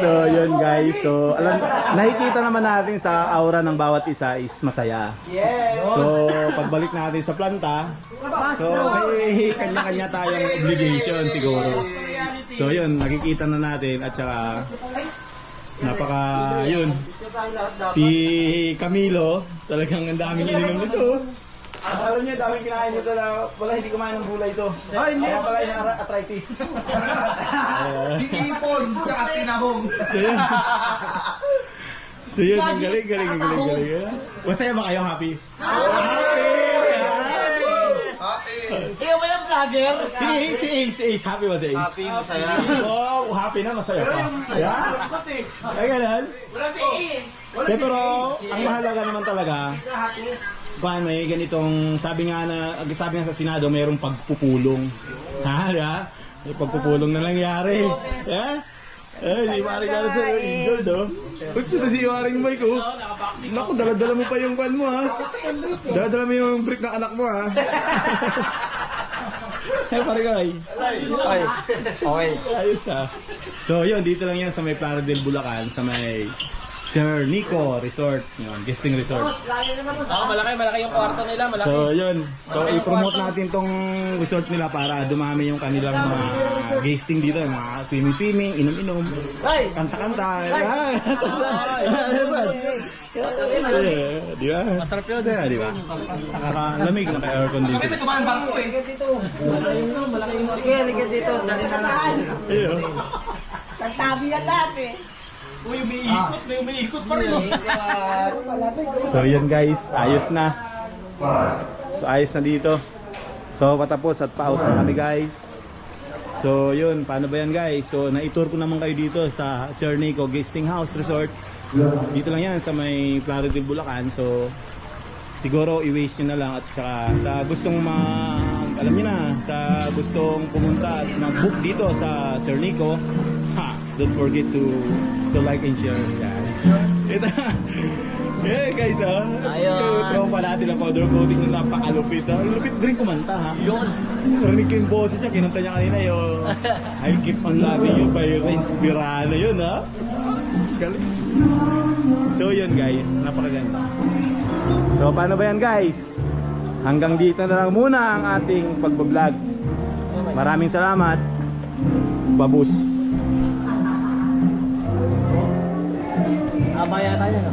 So yun guys, so alam, nakikita naman natin sa aura ng bawat isa is masaya. So pagbalik natin sa planta, so may kanya-kanya tayong obligation siguro. So yun, nakikita na natin at saka napaka yun. Si Camilo, talagang ang daming ininom nito. Alam niyo, daming kinain nito na wala hindi kumain ng gulay ito. Ay, hindi. Kaya pala yung arthritis. Bikipon, tsaka pinahong. So yun, ang galing. Masaya ba kayo? Happy? Happy! Ikaw ba yung vlogger? Si Ace. Happy ba si Ace? Happy, masaya. Wow, happy na, masaya pa. Yeah? Ay, ganun? Wala si Ian. Pero ang mahalaga naman talaga, paano eh, ganitong, sabi nga sa Senado, mayroong pagpupulong. Ha, diba? May pagpupulong na nangyari. Ha? Ay, si Maring Gala sa Eagle, no? Ito na si Maring Mike, oh. Naku, dala-dala mo pa yung pan mo, ha? Dala-dala mo yung brick ng anak mo, ha? Ay, Maring Ay. Okay. Ayos, ha? So, yun, dito lang yan sa may Playa del Bulacan, sa may Sir Nico Resort, yun, guesting resort. Malaki yung kwarto nila, malaki. So yun, so i-promote natin tong resort nila para dumami yung kanilang mga guesting dito, mga swimming, inom-inom, kanta-kanta. Di ba? Masarap yun. Di ba? Nakalamig na kay aircon dito. May tumahan bangko eh. Malaki yung sige, ligat dito. Dali ka saan? Ayun. Tagtabi yan lahat eh. Uy, may ikot pa rin. So yun guys, ayos na. So ayos na dito. So patapos at pa-out na kami guys. So yun, paano ba yan guys? So na-tour ko naman kayo dito sa Sir Nico Guesting House Resort. Dito lang yan sa may Playa del Bulacan. So siguro i-waste nyo na lang at saka sa gustong alam nyo na, sa gustong pumunta at mag-book dito sa Sir Nico, don't forget to like and share. Ito. Yeah guys, Ayos. tropa natin ang powder coating na napakalupit. Ang lupit din kumanta, ha? Yun. Narinig ko yung boses niya, kinanta niya kanina yung I'll keep on loving you by Renz Pirano, yun, ha? Galing. So yun guys, napakaganda. So paano ba yan guys? Hanggang dito na lang muna ang ating pagbablog. Maraming salamat. Babus. Abaya tayo, no?